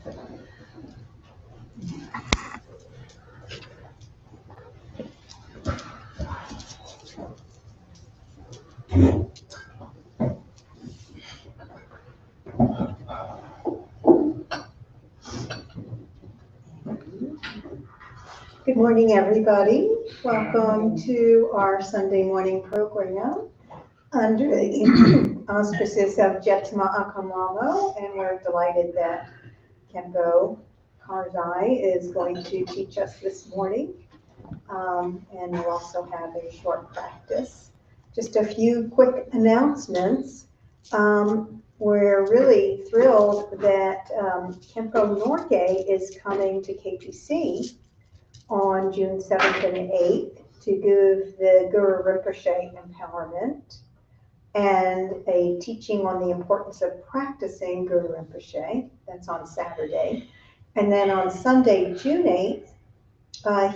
Good morning, everybody. Welcome to our Sunday morning program under the auspices of Jetsma Akamamo, and we're delighted that Khenpo Karze is going to teach us this morning. And we'll also have a short practice. Just a few quick announcements. We're really thrilled that Khenpo Norgay is coming to KPC on June 7th and 8th to give the Guru Rinpoche empowerment and a teaching on the importance of practicing Guru Rinpoche. That's on Saturday. And then on Sunday, June 8th,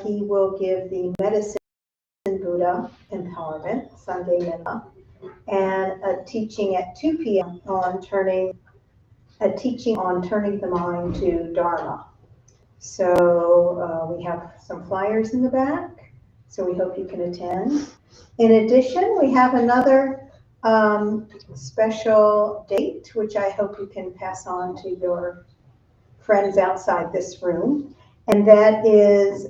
he will give the Medicine Buddha empowerment, Sunday Metta, and a teaching at 2 p.m. on turning the mind to Dharma. So we have some flyers in the back, so we hope you can attend. In addition, we have another special date, which I hope you can pass on to your friends outside this room, and that is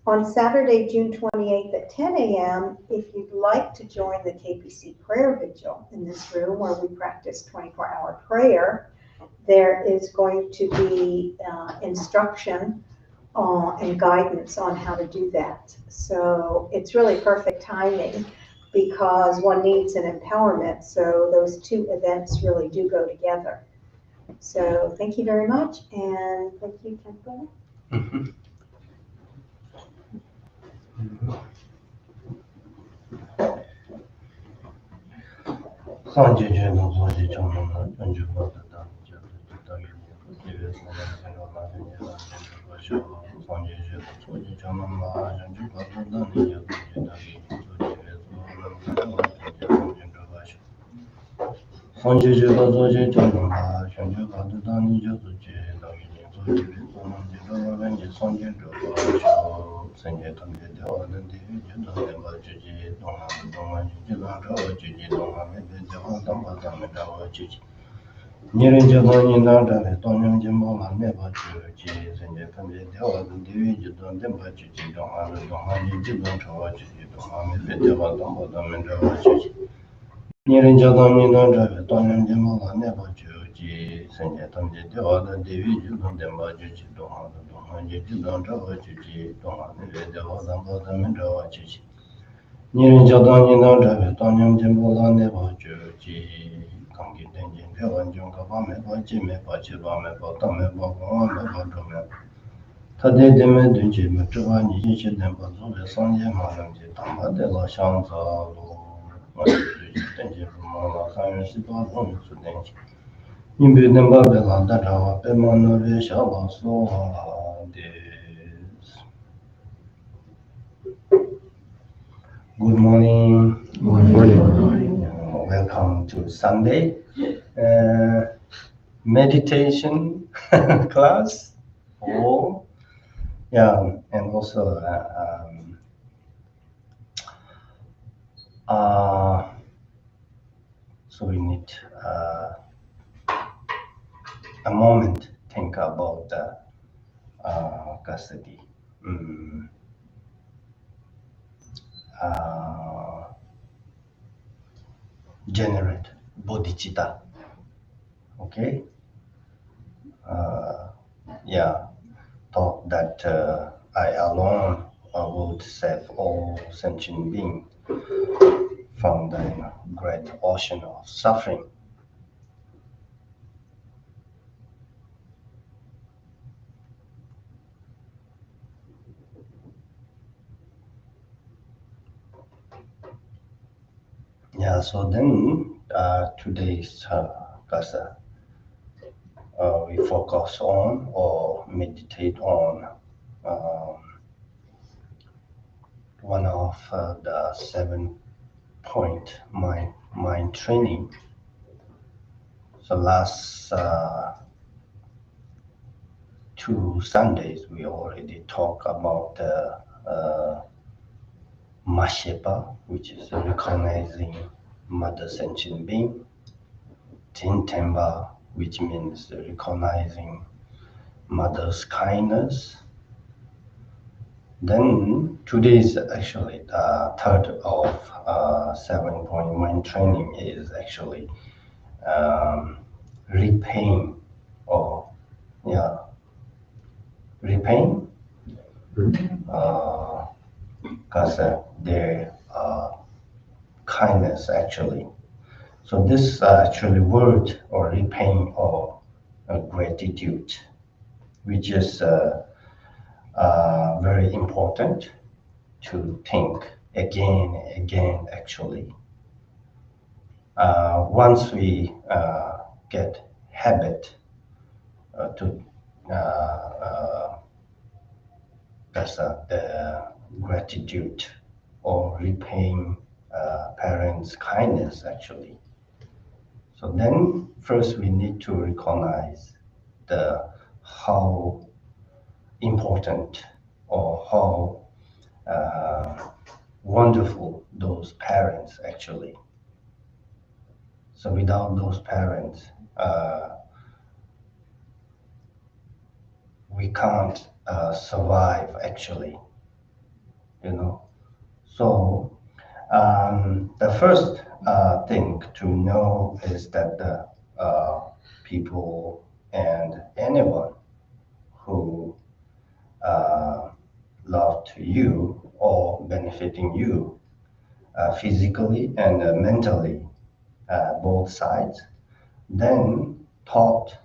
on Saturday, June 28th at 10 a.m., if you'd like to join the KPC prayer vigil in this room where we practice 24-hour prayer, there is going to be instruction and guidance on how to do that. So it's really perfect timing because one needs an empowerment. So those two events really do go together. So thank you very much, and thank you, Khenpo. Good morning. Good morning. Welcome to Sunday meditation class. And also so we need a moment to think about the custody. Generate bodhicitta. Okay. Thought that I alone would save all sentient beings from the great ocean of suffering. So then today's class we focus on or meditate on one of the 7-point mind training. So last 2 Sundays, we already talk about Mashepa, which is recognizing Mother Sentient Being, Tintemba, which means recognizing Mother's kindness. Then today is actually the third of 7-point mind training is actually repaying or repaying because their kindness actually. So this actually word or repaying or gratitude, which is very important to think again and again actually. Once we get habit to that's the gratitude or repaying parents' kindness actually. So then first we need to recognize the how important or how wonderful those parents actually. So without those parents, we can't survive actually, you know. So the first thing to know is that the people and anyone who love to you or benefiting you physically and mentally, both sides, then thought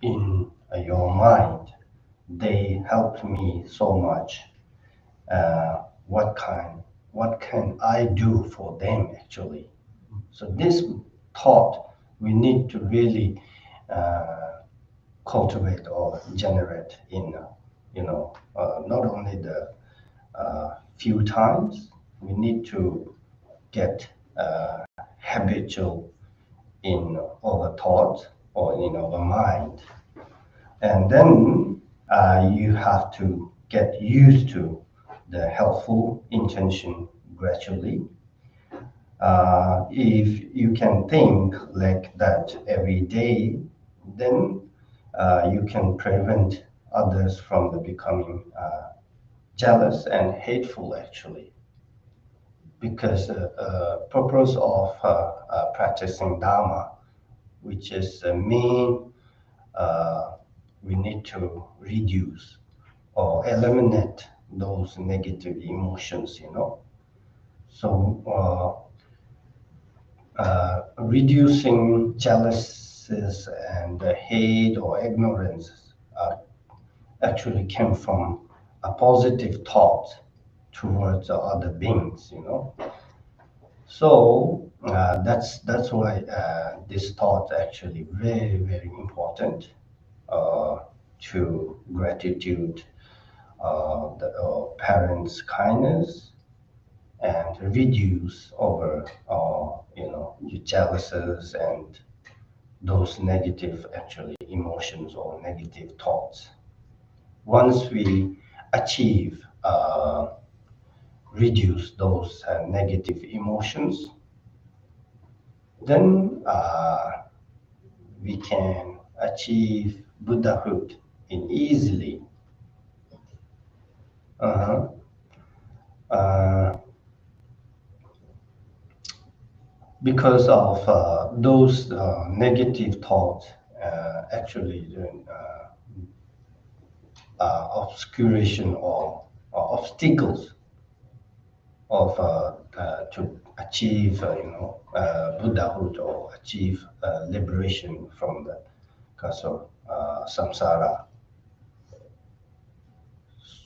in your mind, they helped me so much. What can I do for them actually? So this thought we need to really cultivate or generate in not only the few times we need to get habitual in our thoughts or in our mind, and then you have to get used to the helpful intention gradually. If you can think like that every day, then you can prevent others from the becoming jealous and hateful actually. Because purpose of practicing Dharma, which is the main, we need to reduce or eliminate those negative emotions, you know. So reducing jealousies and hate or ignorance actually came from a positive thought towards the other beings, you know. So that's why this thought actually very very important to gratitude, the parents' kindness, and reduce over your jealousies and those negative actually emotions or negative thoughts. Once we achieve reduce those negative emotions, then we can achieve Buddhahood in easily. Uh-huh. Because of those negative thoughts actually obscuration or obstacles of to achieve Buddhahood or achieve liberation from the cause of samsara.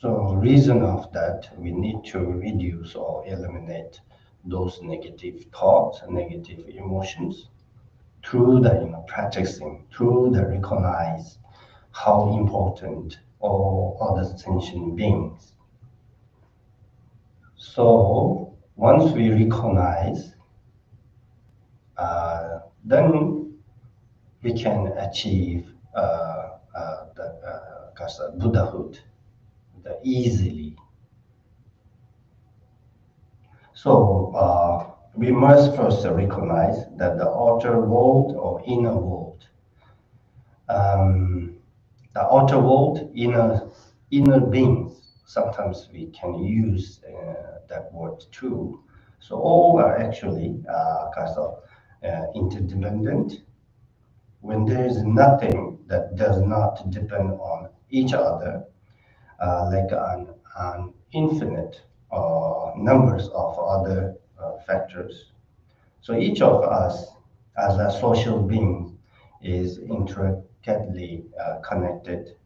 So reason of that, we need to reduce or eliminate those negative thoughts and negative emotions through the practicing, through the recognize how important all other sentient beings. So once we recognize, then we can achieve the Buddhahood easily. So we must first recognize that the outer world or inner world, um, the outer world, inner beings. Sometimes we can use that word too. So all are actually interdependent. When there is nothing that does not depend on each other, like an infinite numbers of other factors. So each of us, as a social being, is intricately connected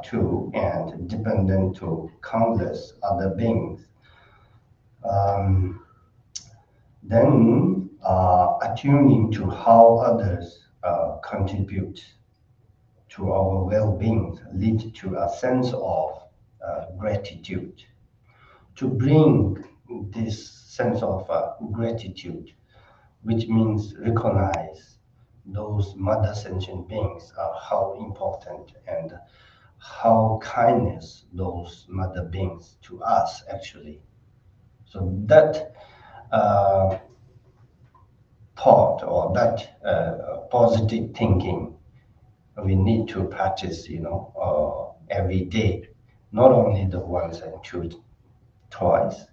to and dependent to countless other beings. Um, then attuning to how others contribute to our well-being lead to a sense of gratitude. To bring this sense of gratitude, which means recognize those mother sentient beings are how important and how kindness those mother beings to us actually. So that uh, thought or that positive thinking we need to practice, every day, not only the once and twice.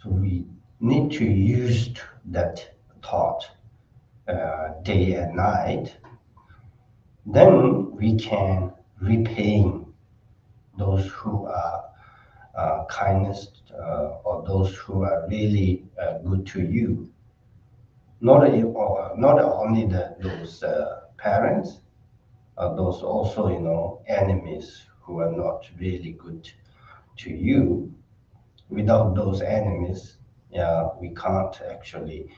So we need to use that thought day and night. Then we can repay those who are kindness or those who are really good to you. Not only those parents, those also, enemies who are not really good to you. Without those enemies, yeah, we can't actually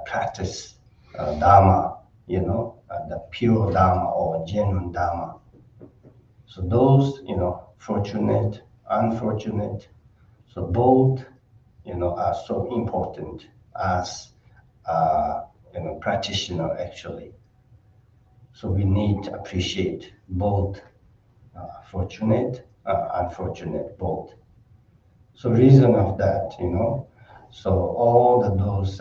practice Dharma, the pure Dharma or genuine Dharma. So those, fortunate, unfortunate, so both, are so important as, practitioner actually. So we need to appreciate both fortunate, unfortunate, both. So reason of that, so all those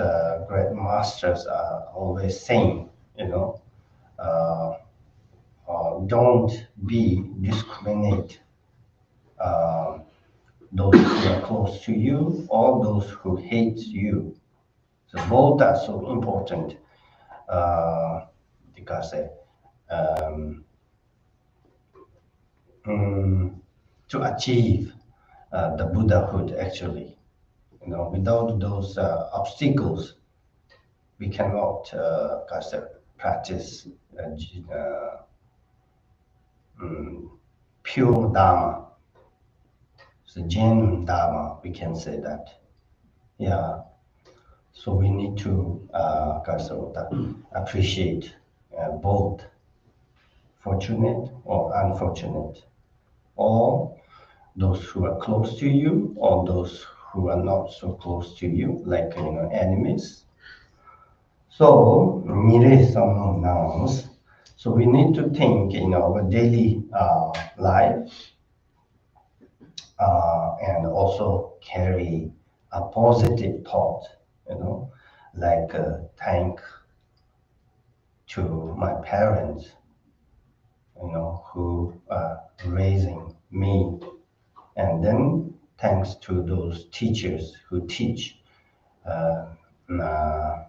great masters are always saying, uh, don't be discriminate uh, those who are close to you or those who hate you. So both are so important because um, mm, to achieve the Buddhahood actually. Without those obstacles, we cannot practice mm, pure Dharma. So genuine Dharma, we can say that. Yeah. So we need to appreciate both fortunate or unfortunate, or those who are close to you, or those who are not so close to you, like enemies. So mire some nouns. So we need to think in our daily life and also carry a positive thought, like thank to my parents, who are raising me, and then thanks to those teachers who teach, uh, uh,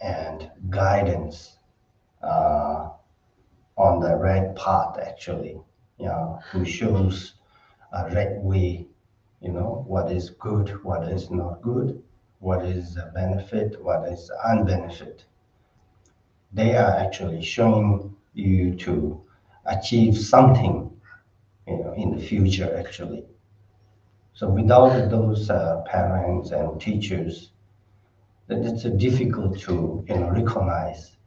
and guidance uh, on the right path actually, who shows a right way, what is good, what is not good, what is a benefit, what is unbenefit. They are actually showing you to achieve something, in the future actually. So without those parents and teachers, then it's difficult to recognize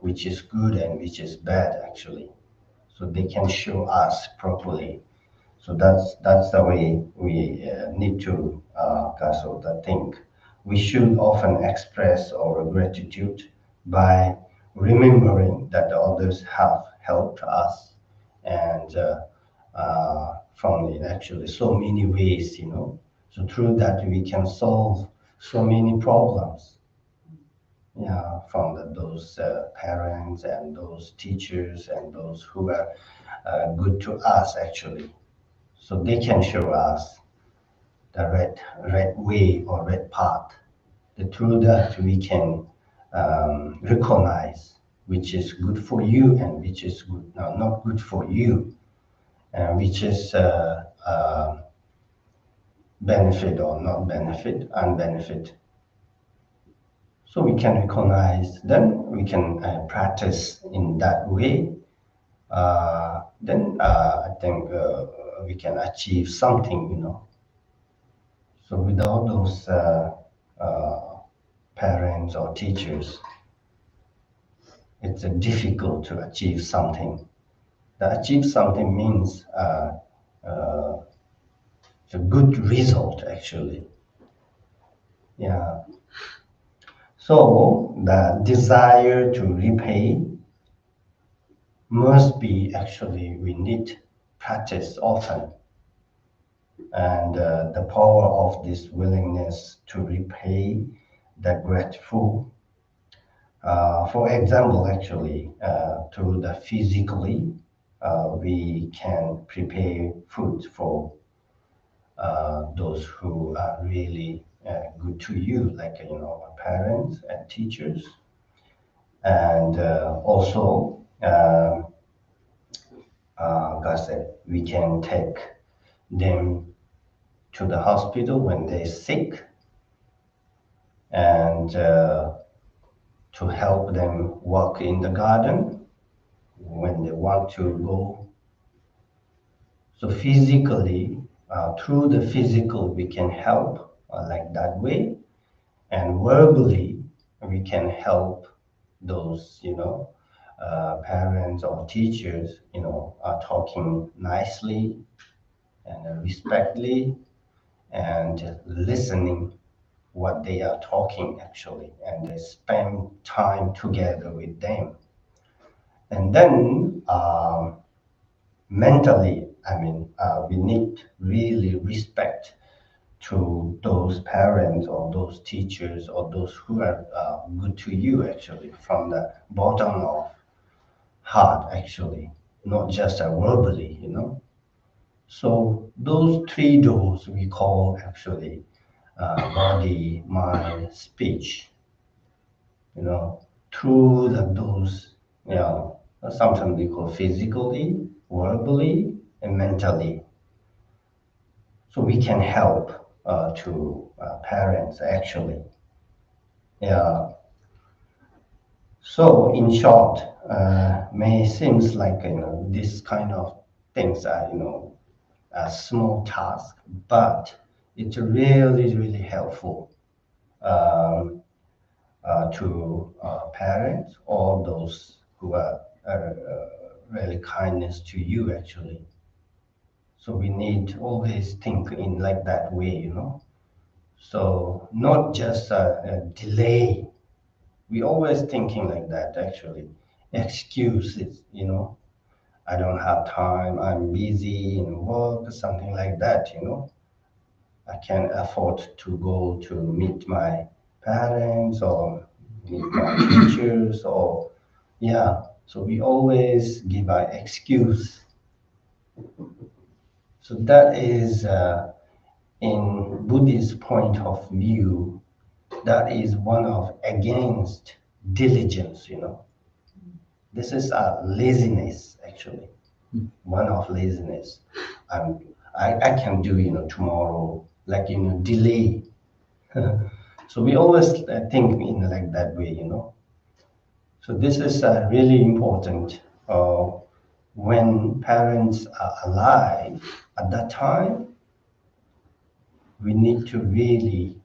which is good and which is bad actually. So they can show us properly. So that's the way we need to think. We should often express our gratitude by remembering that the others have helped us, and from actually so many ways, So through that we can solve so many problems. Yeah, from those parents and those teachers and those who are good to us actually. So they can show us the red way or red path. Through that we can recognize which is good for you and which is good, no, not good for you, and which is benefit or not benefit, unbenefit. So we can recognize, then we can practice in that way. Then I think we can achieve something. So without those uh, parents or teachers, it's difficult to achieve something. To achieve something means uh, it's a good result actually. Yeah. So the desire to repay must be actually we need practice often, and the power of this willingness to repay the grateful. For example, actually, through the physically, we can prepare food for those who are really good to you, like our parents and teachers, and also, God said, we can take them to the hospital when they're sick, and to help them walk in the garden when they want to go. So physically, through the physical, we can help like that way, and verbally, we can help those, parents or teachers, are talking nicely and respectfully, and listening what they are talking actually, and they spend time together with them. And then mentally, I mean, we need really respect to those parents or those teachers or those who are good to you actually, from the bottom of heart actually, not just verbally. So those three doors we call actually body, mind, speech. Through those, sometimes we call physically, verbally, and mentally. So we can help to parents actually. Yeah. So in short, may seems like this kind of things are a small task, but it's really really helpful um, to parents or those who are really kindness to you actually. So we need always think in like that way. So not just a delay. We always thinking like that actually. Excuses. I don't have time. I'm busy in work, something like that. I can't afford to go to meet my parents or meet my teachers or yeah. So we always give our excuse. So that is in Buddhist point of view, that is one of against diligence. This is a laziness actually, one of laziness. um, I can do tomorrow, like delay. So we always think in like that way. So this is really important when parents are alive at that time. We need to really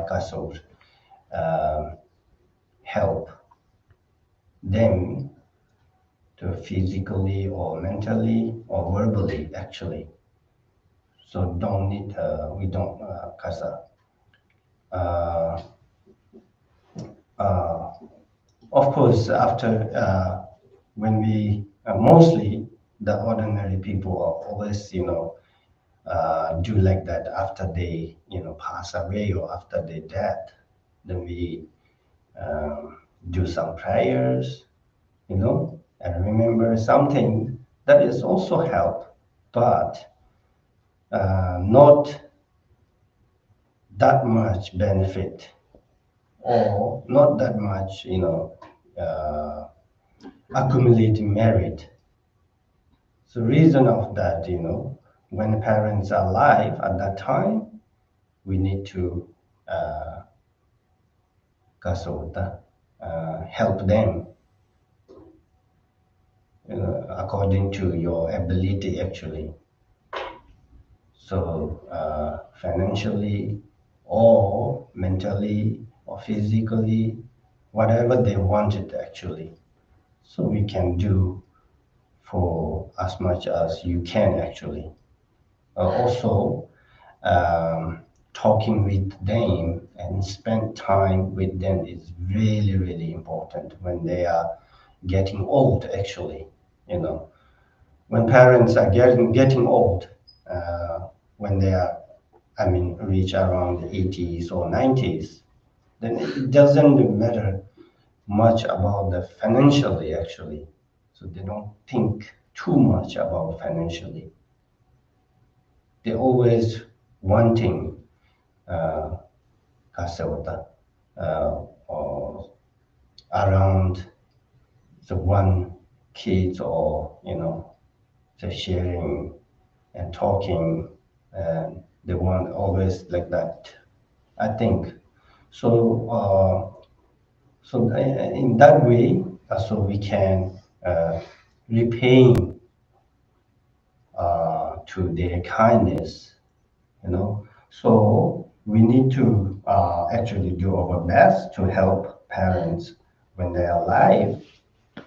consult, um, help them to physically or mentally or verbally actually. So don't need we don't cause uh, uh, Of course, after when we mostly the ordinary people are always, do like that after they, pass away or after they dead. Then we do some prayers, and remember something that is also help, but not that much benefit or not that much, accumulating merit. So reason of that, when parents are alive at that time, we need to uh, kasota, help them, according to your ability actually. So financially or mentally or physically, whatever they wanted actually. So we can do for as much as you can actually. Also, talking with them and spend time with them is really, really important when they are getting old actually, you know. When parents are getting old, when they are, reach around 80s or 90s, then it doesn't matter much about the financially actually. So they don't think too much about financially. They always wanting uh, kasawata, or around the one kids or the sharing and talking, and they want always like that, I think. So in that way, so we can repaying to their kindness, So we need to actually do our best to help parents when they are alive.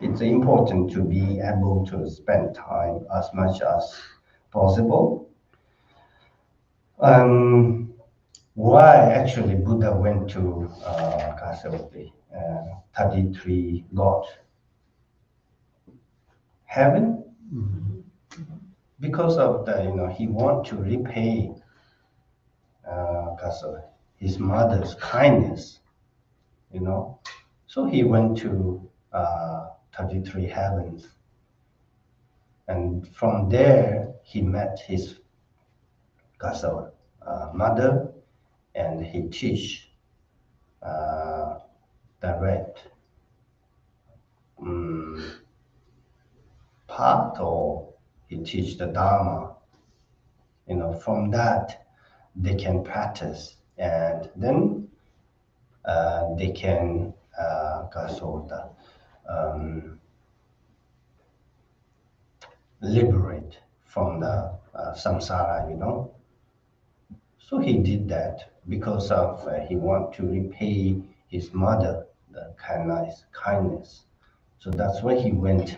It's important to be able to spend time as much as possible. Um, why actually Buddha went to Kasavati, 33 God heaven? Because of the, he want to repay his mother's kindness, you know. So he went to 33 heavens, and from there he met his mother, and he teach uh, direct um, path, or he teach the Dharma. From that they can practice, and then they can um, liberate from the samsara. So he did that because of he want to repay his mother the kindness. So that's why he went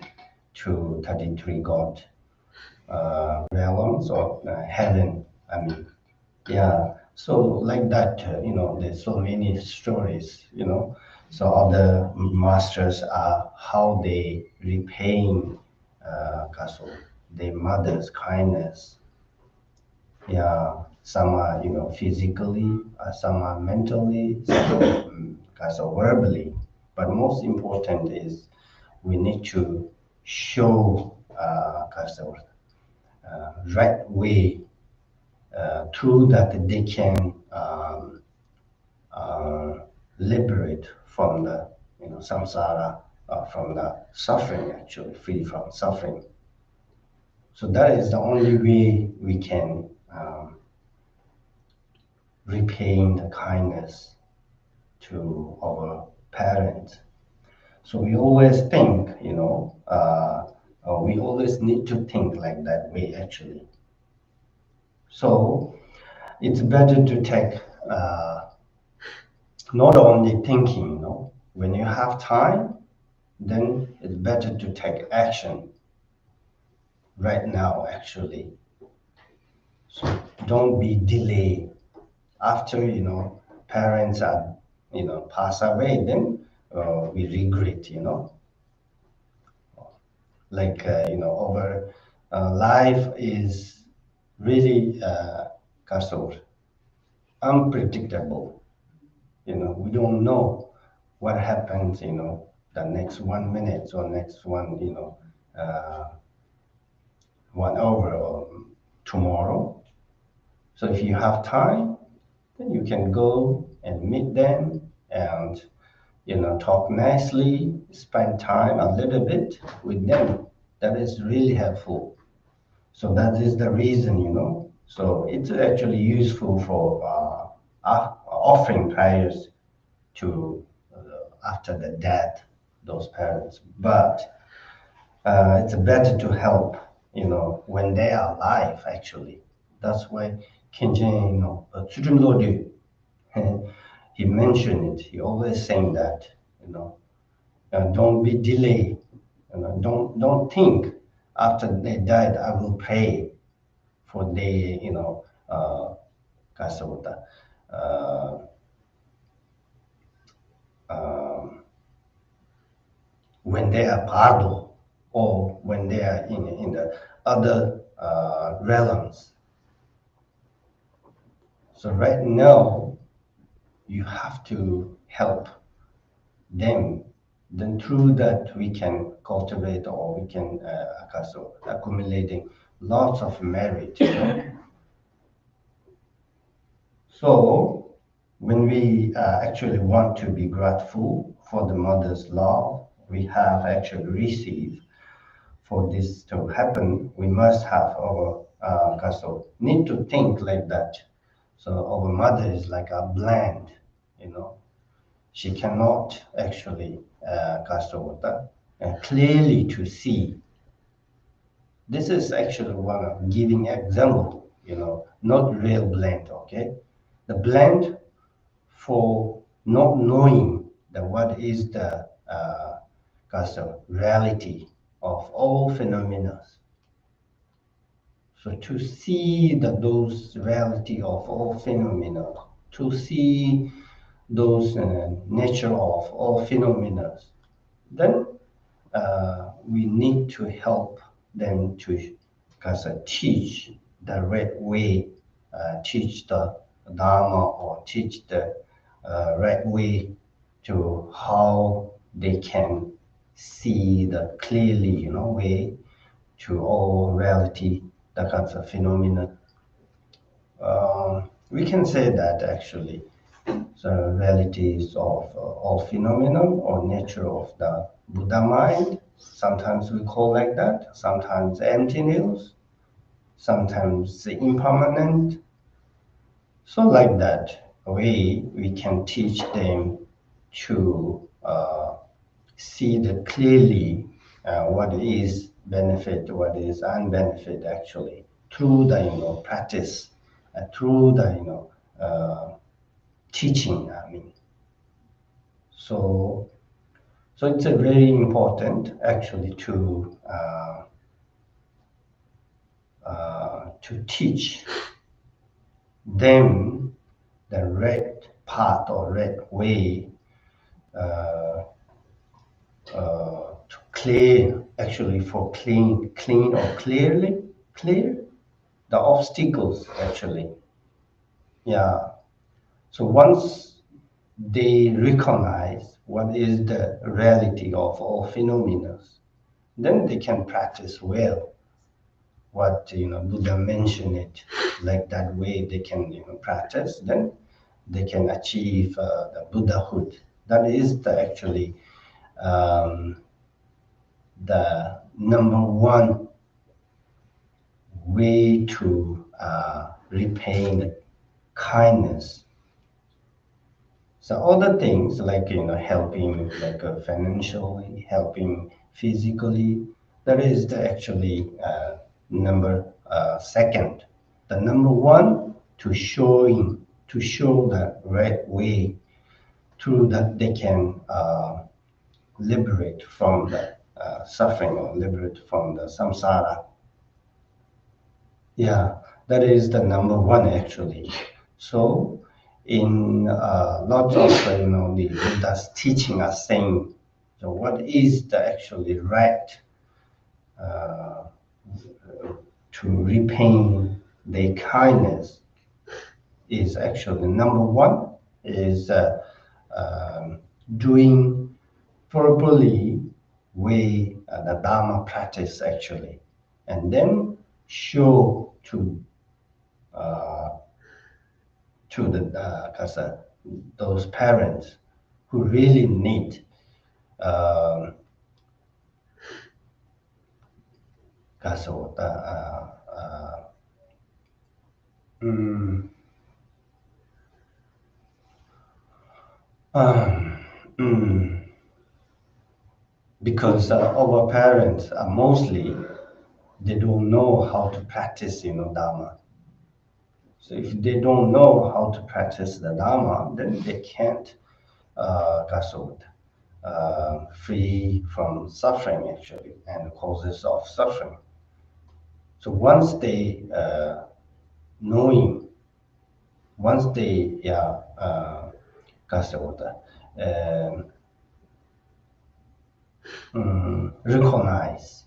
to 33 God realms or heaven. Yeah. So like that, there's so many stories. So other masters are how they repaying their mother's kindness. Yeah, some are, physically, some are mentally, some are verbally. But most important is we need to show right way through that they can uh, liberate from the samsara, from the suffering, actually free from suffering. So that is the only way we can repaying the kindness to our parents. So we always think, we always need to think like that way actually. So it's better to take not only thinking, when you have time, then it's better to take action right now actually. So don't be delayed after, parents are, pass away, then we regret, like, our life is really kind of unpredictable. We don't know what happens, the next 1 minute or next 1 hour or tomorrow. So if you have time, then you can go and meet them and talk nicely, spend time a little bit with them. That is really helpful. So that is the reason, So it's actually useful for offering prayers to after the death, those parents. But it's better to help, when they are alive, actually. That's why Kenjen, Tsujunlodu, he mentioned it. He always saying that, don't be delayed. Don't think after they died, I will pray for the, kasawata, uh, um, when they are pardo or when they are in the other realms. So right now, you have to help them. Then through that, we can cultivate or we can accumulating lots of merit. So when we actually want to be grateful for the mother's love we have actually received, for this to happen, we must have our need to think like that. So our mother is like a blind, you know. She cannot actually clearly to see. This is actually one of giving example, not real blind, okay? The blind for not knowing that what is the reality of all phenomena. So to see those reality of all phenomena, to see those nature of all phenomena, then we need to help them to teach the right way, teach the Dharma or teach the right way to how they can see the clearly, way to all reality, the kinds of phenomena. We can say that actually the realities of all phenomena or nature of the Buddha mind. Sometimes we call like that, sometimes emptiness, sometimes impermanent. So like that, we can teach them to see the clearly what is benefit, what is unbenefit actually through the practice, through the teaching. I mean, so it's a very important actually to teach them the right path or right way uh, to clear actually for clean or clear the obstacles actually. Yeah. So once they recognize what is the reality of all phenomena, then they can practice well what Buddha mentioned it like that way they can practice, then they can achieve the Buddhahood. That is the actually um, the number one way to repay the kindness. So other things like helping like financially, helping physically, that is the actually number second. The number one to show the right way through that they can liberate from the suffering or liberate from the samsara. Yeah, that is the number one actually. So in lots of the Buddha's teaching are saying, so what is the actually right uh, to repaying their kindness is actually number one is doing properly way the Dharma practice actually, and then show uh, to those parents who really need uh, kasa, mm, um, mm, because our parents are mostly they don't know how to practice Dharma. So if they don't know how to practice the Dharma, then they can't free from suffering actually and causes of suffering. So once they knowing, once they um, recognize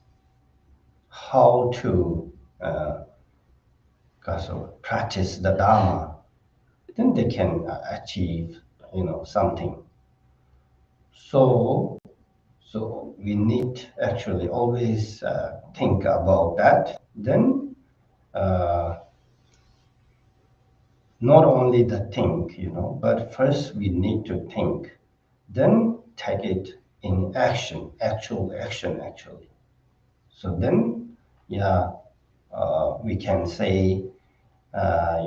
how to practice the Dharma, then they can achieve something. So we need actually always think about that. Then not only the think, but first we need to think, then take it in action, actual action actually. So then, we can say, I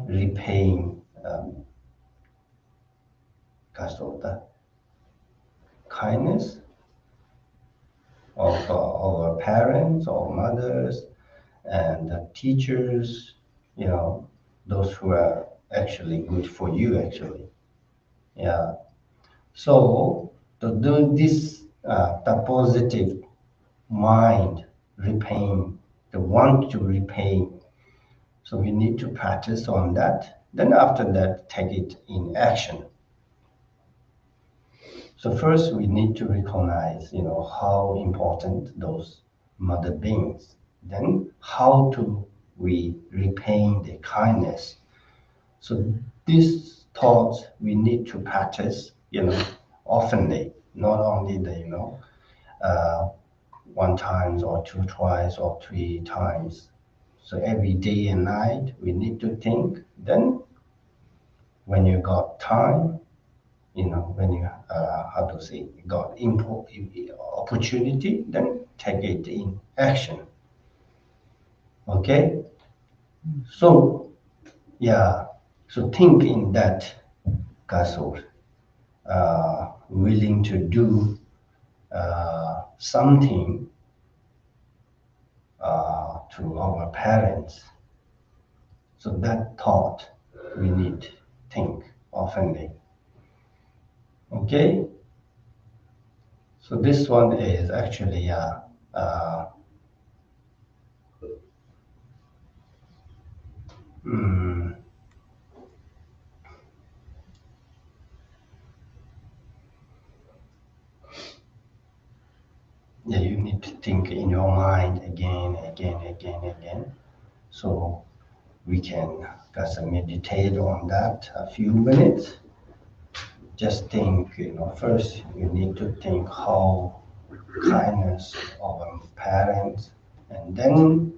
repaying the kindness of our parents or mothers and the teachers, those who are actually good for you, actually. Yeah. So to do this, the positive mind, repaying, the want to repay. So we need to practice on that. Then after that, take it in action. So first we need to recognize, how important those mother beings. Then how to we repaying their kindness. So these thoughts we need to practice, oftenly, not only uh, one times or two twice or three times. So every day and night we need to think. Then when you got time, when you how to say got opportunity, then take it in action. Okay, so yeah, so think in that castle, willing to do something to our parents. So that thought we need think oftenly. Okay, so this one is actually uh, mm, yeah, you need to think in your mind again, again, again, again. So we can just meditate on that a few minutes. Just think, first you need to think how kindness of our parents, and then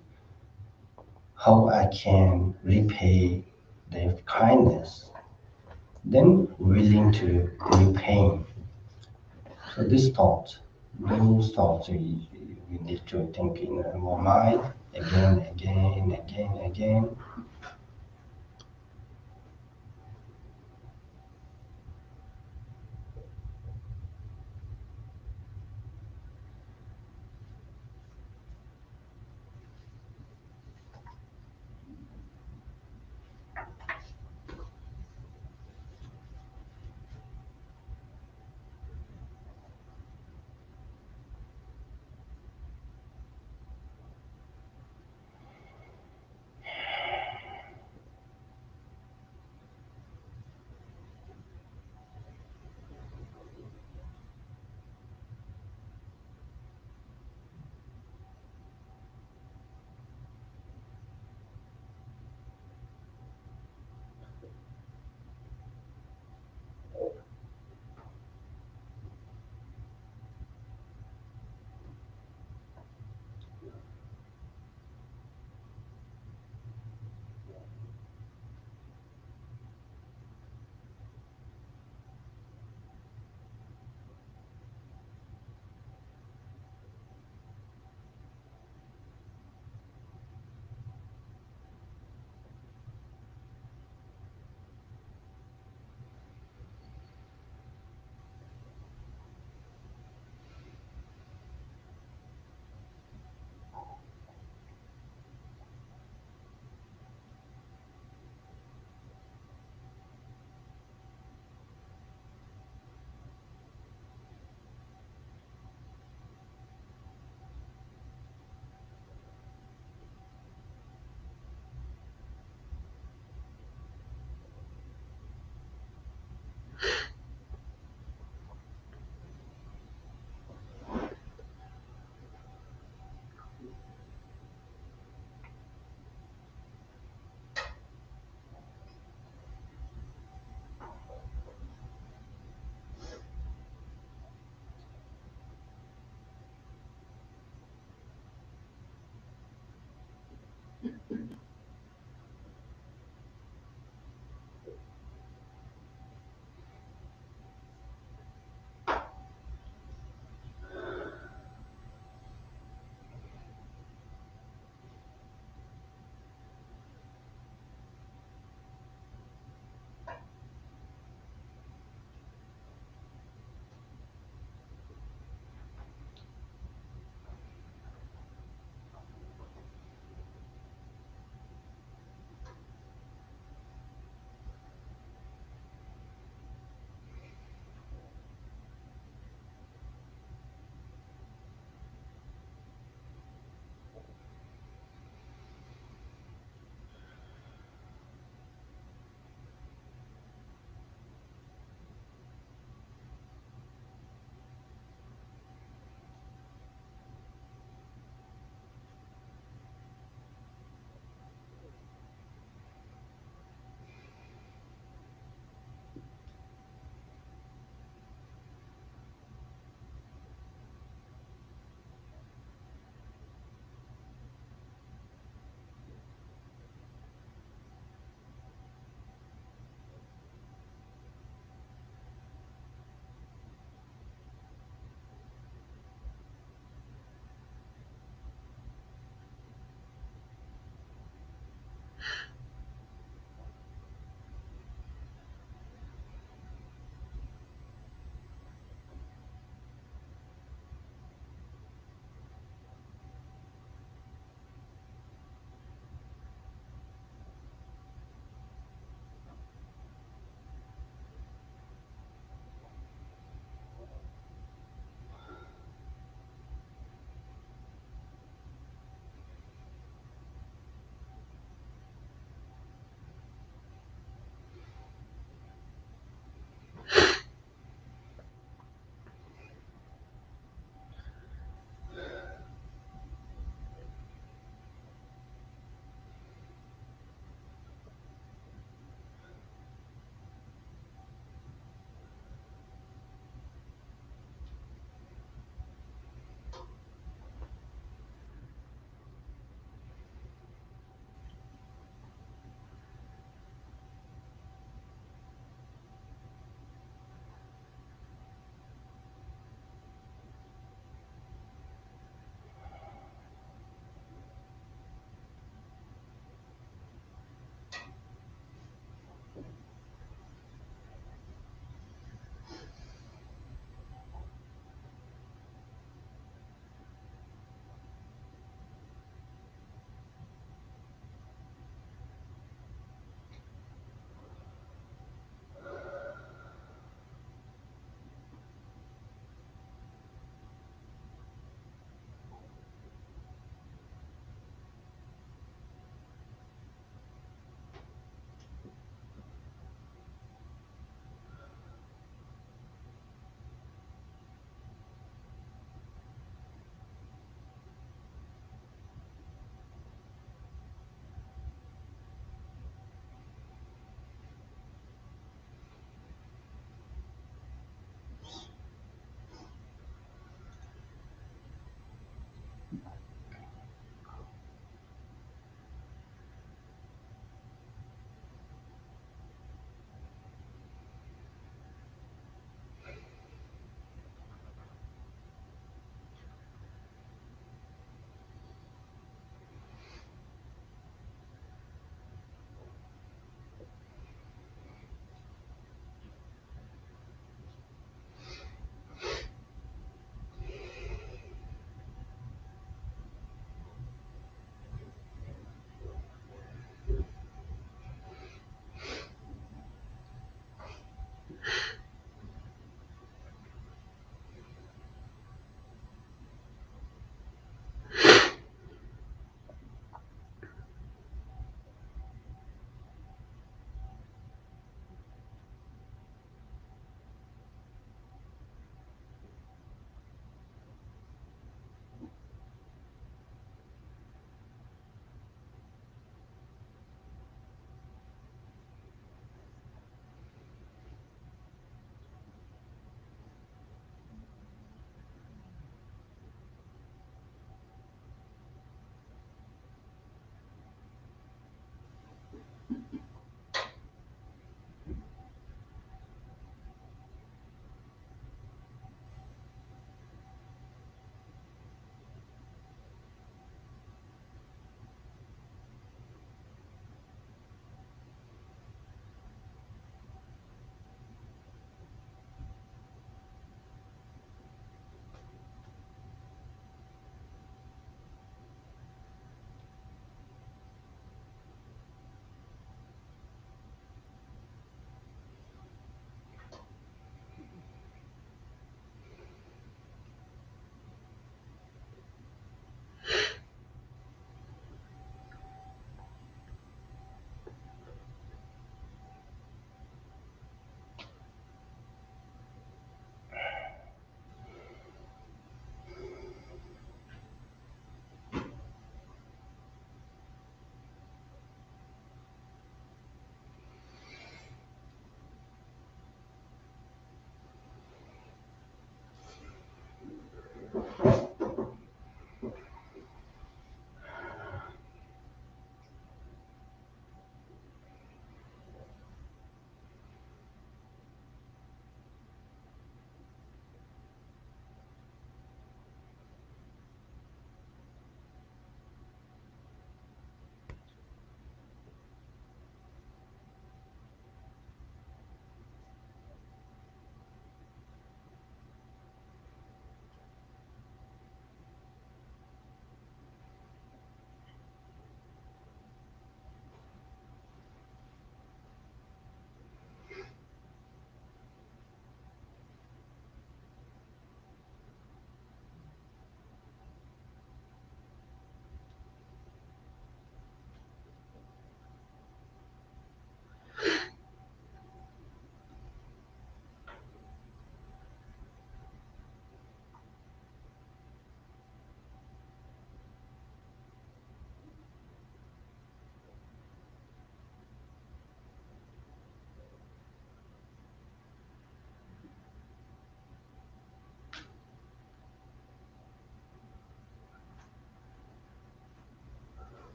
how I can repay their kindness, then willing to repay. So those thoughts we need to think in our mind again, again, again, again.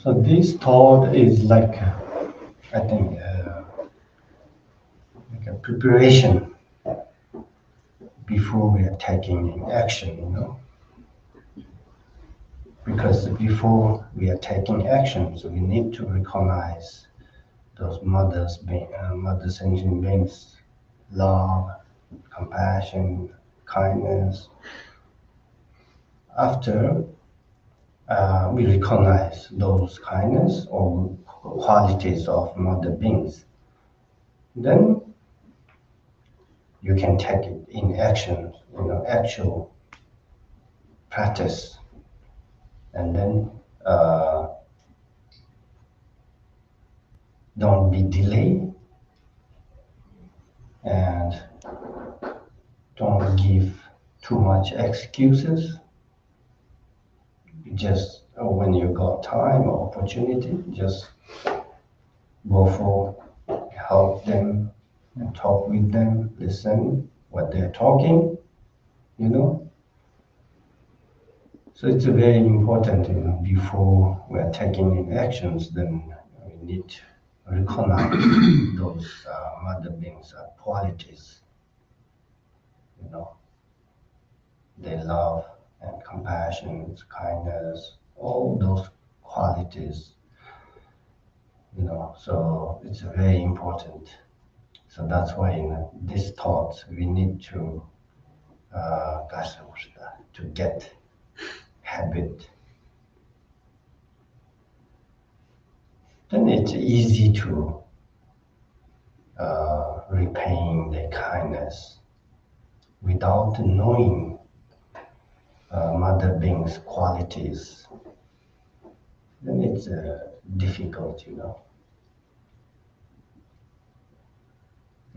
So this thought is like, I think, like a preparation before we are taking action, you know. Because before we are taking actions, we need to recognize those mother sentient beings, love, compassion, kindness. After we recognize those kindness or qualities of mother beings, then you can take it in action, you know, actual practice, and then don't be delayed and don't give too much excuses. Just when you got time or opportunity, just go for help them and talk with them, listen what they're talking, you know. So it's very important, you know, before we're taking in actions, then we need to recognize those mother beings qualities, you know, their love and compassion, kindness, all those qualities, you know. So it's very important. So that's why in this thought we need to to get habit. Then it's easy to repaying the kindness without knowing mother being's qualities. Then it's difficult, you know.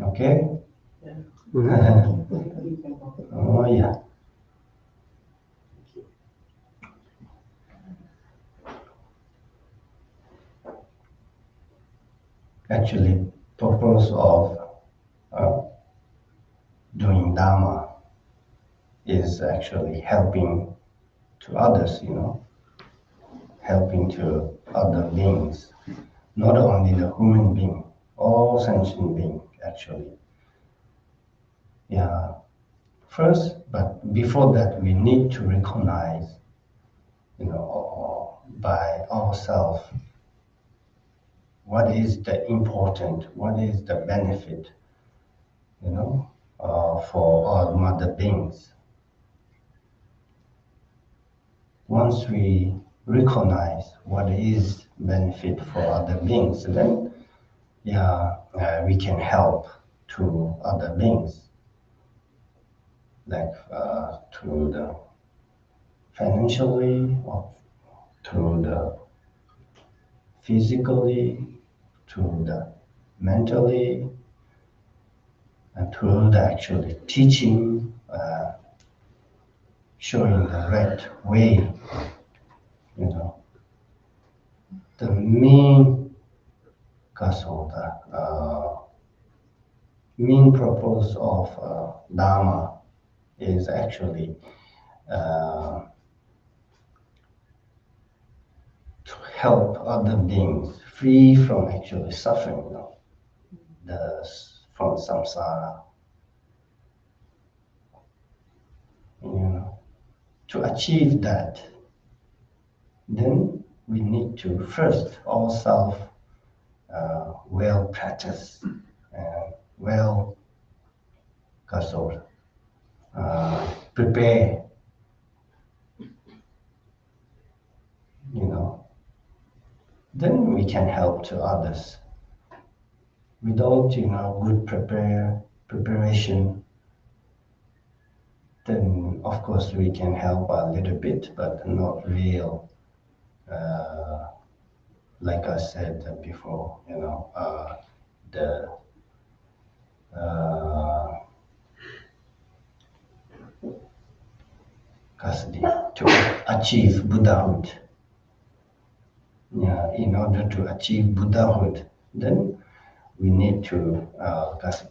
Okay? Oh yeah. Actually, purpose of uh, doing Dharma is actually helping to others, you know, helping to other beings, not only the human being, all sentient being actually. Yeah. First, but before that, we need to recognize, you know, by ourselves, what is the important, what is the benefit, you know, for all mother beings. Once we recognize what is benefit for other beings, then we can help to other beings, like through the financially or through the physically, through the mentally, and through the actually teaching, showing the right way, you know. The main cause of the main purpose of Dharma is actually uh, to help other beings free from actually suffering, you know, from samsara. You know, to achieve that, then we need to first ourselves well practice and well prepare, you know. Then we can help to others. Without, you know, good preparation, then of course we can help a little bit, but not real. Uh, like I said before, you know, the custody to achieve Buddhahood. Yeah, in order to achieve Buddhahood, then we need to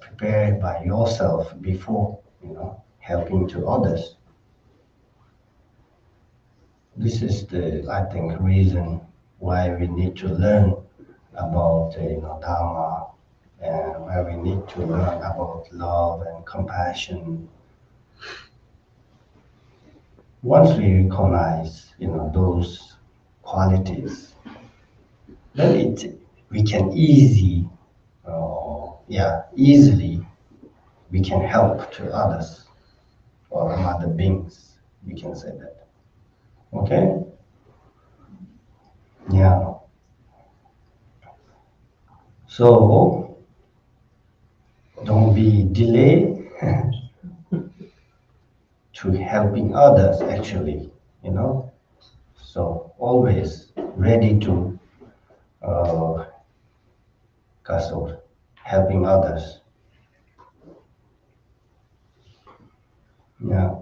prepare by yourself before, you know, helping to others. This is the, I think, reason why we need to learn about Dharma, and why we need to learn about love and compassion. Once we recognize those qualities, then we can easily we can help to others or other beings. We can say that. Okay? Yeah. So don't be delayed to helping others actually, So always ready to helping others. Yeah.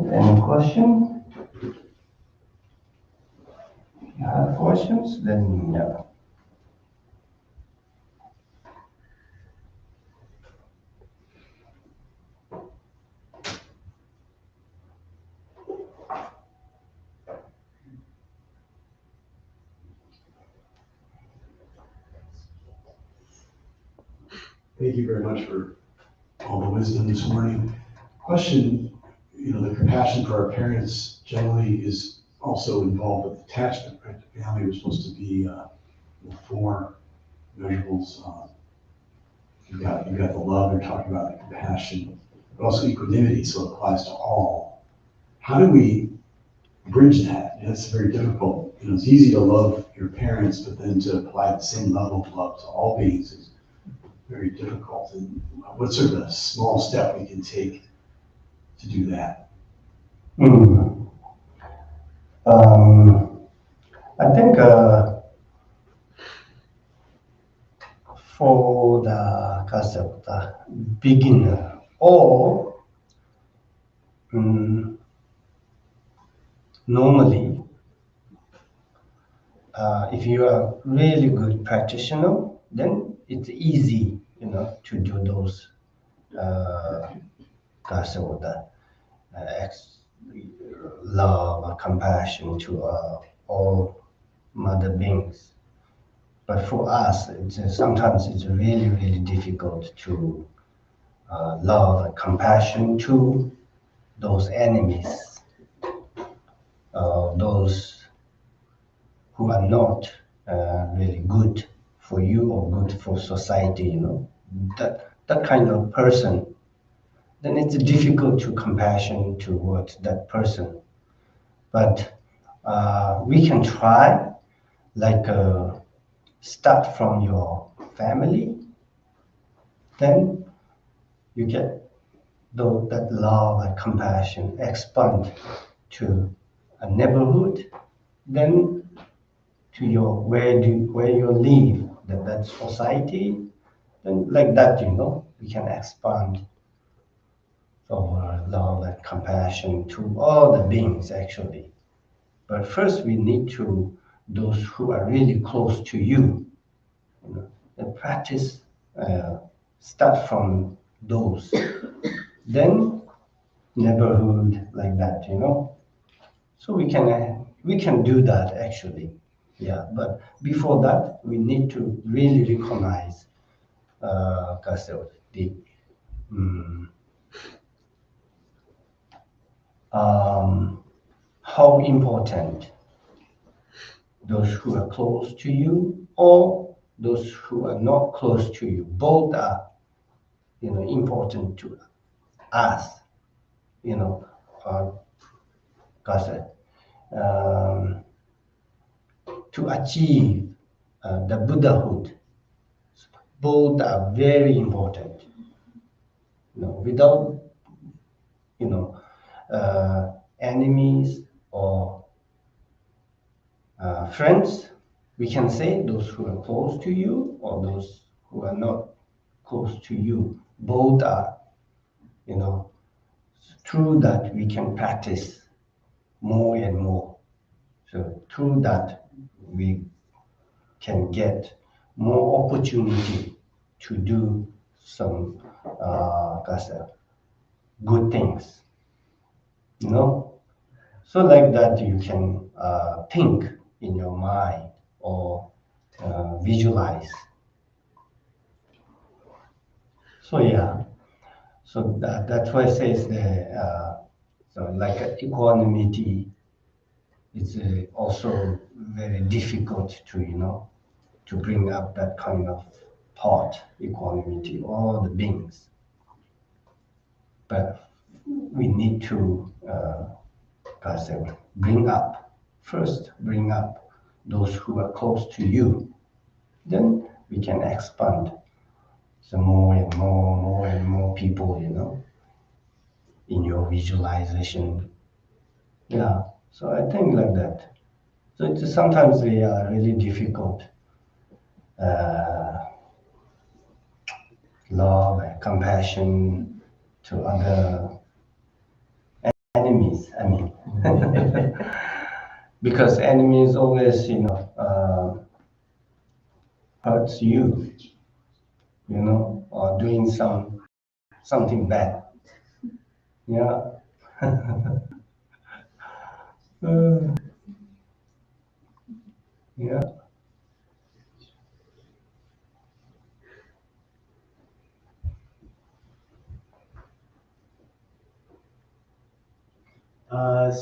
Any question? You have questions? Then yeah. Thank you very much for all the wisdom this morning. Question, the compassion for our parents generally is also involved with attachment, right? The family was supposed to be 4 measurables. You've got the love, you're talking about the compassion, but also equanimity, so it applies to all. How do we bridge that? It's very difficult. It's easy to love your parents, but then to apply the same level of love to all beings is very difficult. And what's sort of a small step we can take to do that? I think for the concept, the beginner or normally, if you are really good practitioner, then it's easy, to do those concept, love, compassion to all mother beings. But for us, sometimes it's really, really difficult to love and compassion to those enemies, those who are not really good for you or good for society, that kind of person. Then it's difficult to compassion towards that person. But we can try, like start from your family, then you get that love and compassion expand to a neighborhood, then to your where you live, that society, then like that, we can expand our love and compassion to all the beings actually. But first we need to those who are really close to you, the practice start from those, then neighborhood like that, So we can do that actually, yeah. But before that, we need to really recognize the how important those who are close to you or those who are not close to you. Both are, important to us, uh, um, to achieve the Buddhahood. Both are very important. Without enemies or friends, we can say those who are close to you or those who are not close to you. Both are, through that we can practice more and more. So through that we can get more opportunity to do some good things, you know. So like that, you can think in your mind or visualize. So yeah, so that's why it says the so like equanimity is also very difficult to to bring up that kind of thought, equanimity, all the beings. But we need to bring up first, bring up those who are close to you. Then we can expand the more and more and more people, in your visualization. Yeah. So I think like that. So it's sometimes they are really difficult. Uh, Love and compassion to other enemies. I mean, because enemies always, hurts you, or doing something bad. Yeah. Uh, yeah.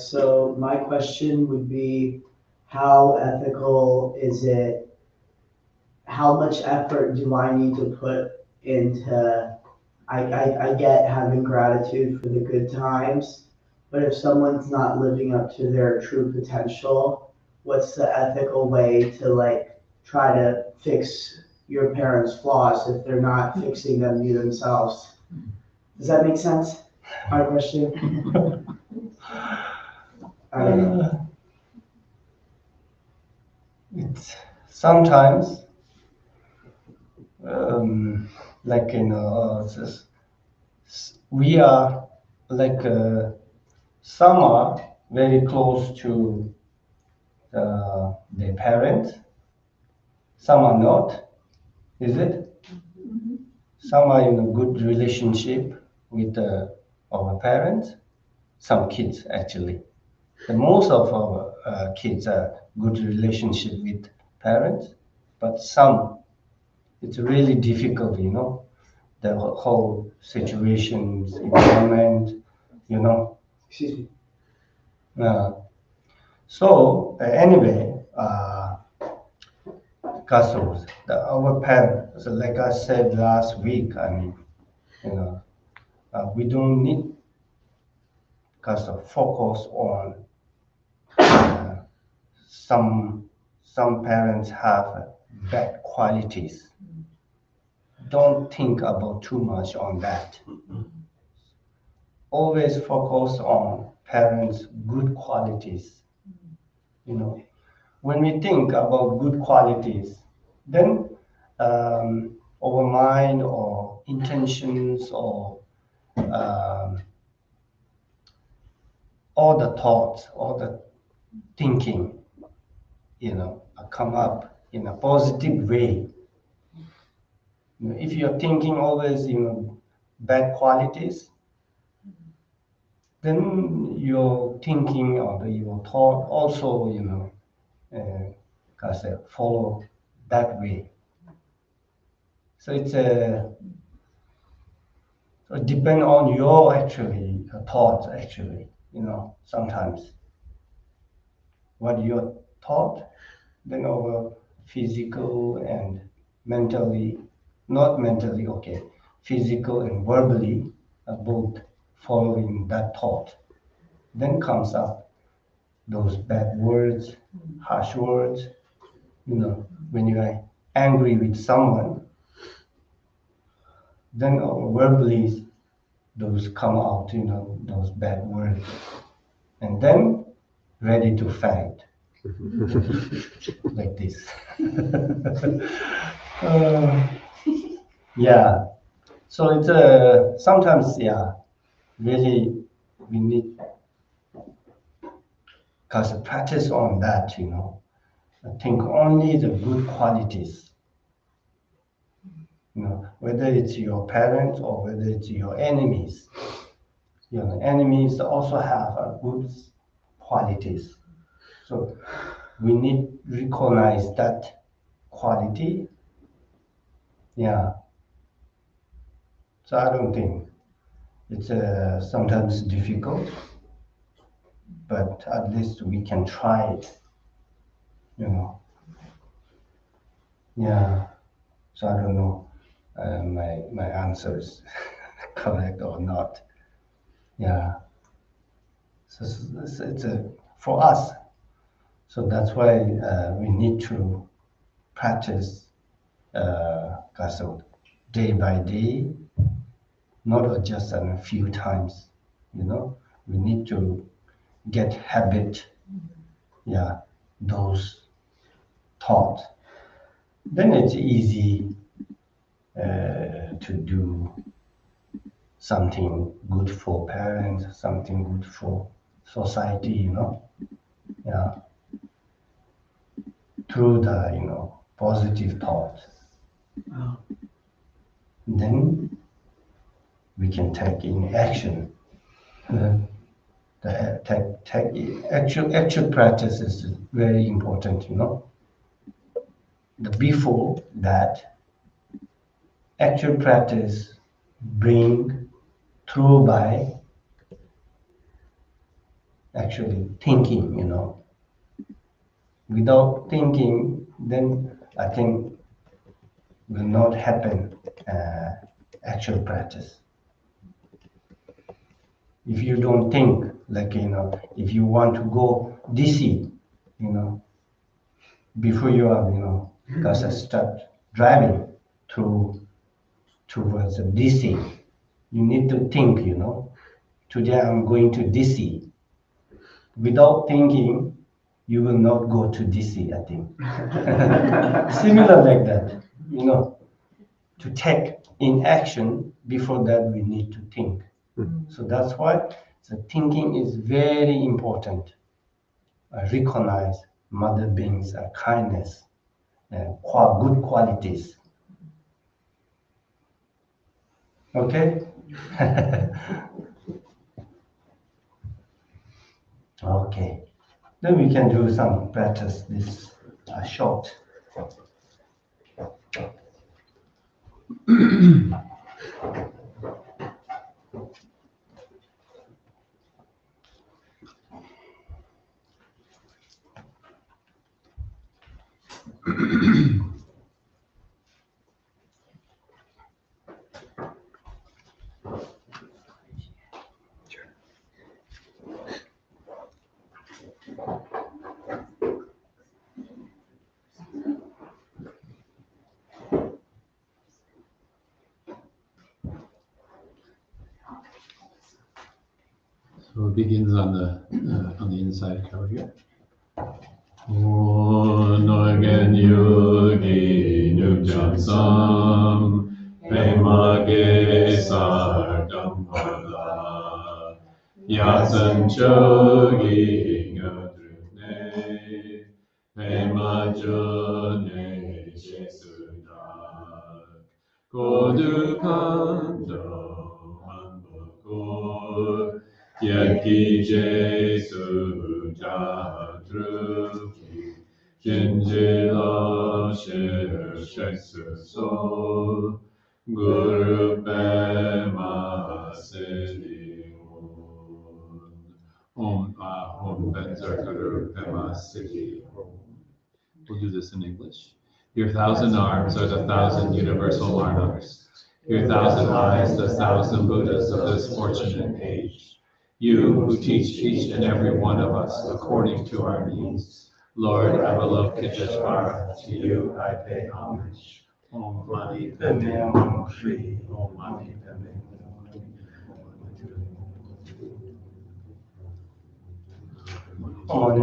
So my question would be, how ethical is it? How much effort do I need to put into, I get having gratitude for the good times, but if someone's not living up to their true potential, what's the ethical way to like try to fix your parents' flaws if they're not fixing them themselves? Does that make sense? My question? I don't know. It's sometimes like we are like some are very close to their parents, some are not, is it? Some are in a good relationship with our parents, some kids actually. The most of our kids are good relationship with parents, but some it's really difficult, the whole situations, environment, you know. Excuse me. So anyway, castles, our parents, so like I said last week, I mean, we don't need castle focus on some some parents have bad qualities. Don't think about too much on that. Always focus on parents' good qualities. When we think about good qualities, then our mind or intentions or um, all the thoughts, all the thinking, come up in a positive way. If you're thinking always, bad qualities, then your thinking or your thought also, follow that way. So it's so it depend on your actually thoughts actually, sometimes what your thought, then our physical and mentally, not mentally, okay, physical and verbally both following that thought. Then comes up those bad words, harsh words, when you are angry with someone, then verbally those come out, those bad words. And then ready to fight. Like this. Uh, yeah. So it's sometimes, yeah, really we need because practice on that, think only the good qualities. Whether it's your parents or whether it's your enemies. Enemies also have good qualities. So we need to recognize that quality. Yeah. So I don't think it's sometimes difficult, but at least we can try it. Yeah. So I don't know my answer is correct or not. Yeah. So it's for us. So that's why we need to practice day by day, not just a few times. We need to get habit. Yeah, those thoughts. Then it's easy to do something good for parents, something good for society. Yeah, through the positive thought. Wow. Then we can take in action. The actual practice is very important. Before that, actual practice bring through by actually thinking. Without thinking, then I think will not happen actual practice. If you don't think, if you want to go DC, before you have, just start driving towards DC, you need to think, today I'm going to DC. Without thinking, you will not go to DC, I think. Similar like that, to take in action, before that we need to think. So that's why the thinking is very important. Recognize mother beings' kindness and good qualities. Okay? Okay. Then we can do some practice this short. So it begins on the inside cover here. Onogen yogi nukjansam pemage sardam pada yasan chogi ngadrune pemajone chesudak kodukando hanbokor Yaki Jesu Jadruki Jinjila Shir Sheksu Sol Guru Pema Siddhi Om Ahom Benzer Guru Pema Siddhi We'll do this in English. Your 1,000 arms are the 1,000 universal monarchs. Your 1,000 eyes, the 1,000 Buddhas of this fortunate age. You who teach each and every one of us according to our needs. Lord Avalokiteshvara, to you I pay homage. Om Mani Padme Hum Shri. Om Mani Padme Om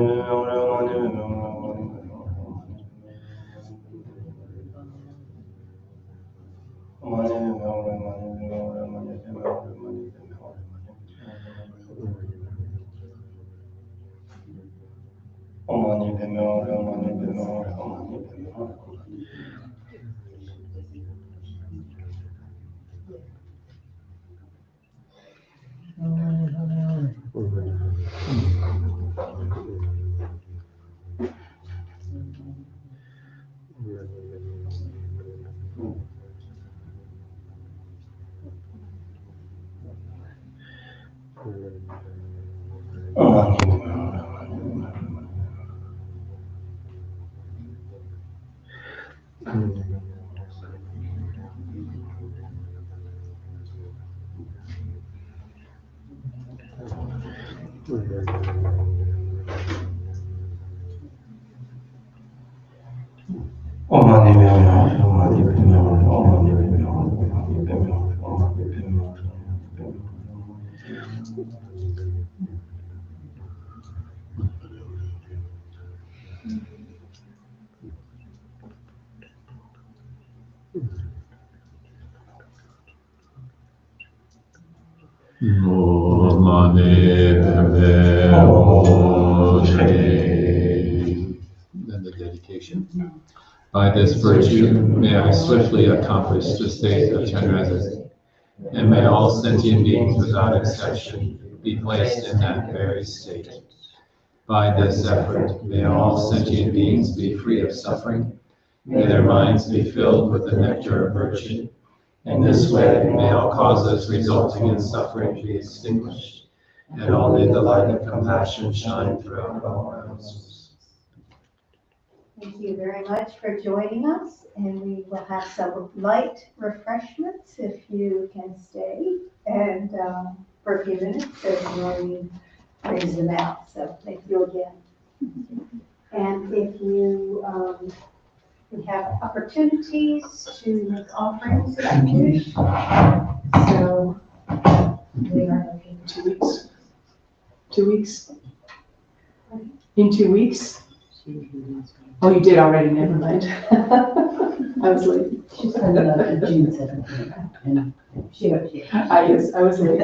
Then the dedication. By this virtue, may I swiftly accomplish the state of Chenrezig, and may all sentient beings without exception be placed in that very state. By this effort, may all sentient beings be free of suffering, may their minds be filled with the nectar of virtue. In this way, may all causes resulting in suffering be extinguished, and only the light of compassion shine throughout all realms. Thank you very much for joining us, and we will have some light refreshments if you can stay, and for a few minutes, as Noreen brings them out. So thank you again. And if you, we have opportunities to make offerings if you wish. So we are looking. 2 weeks. 2 weeks? In 2 weeks? Oh, you did already, never mind. I was late. She's coming up to June 17th, and she I was late.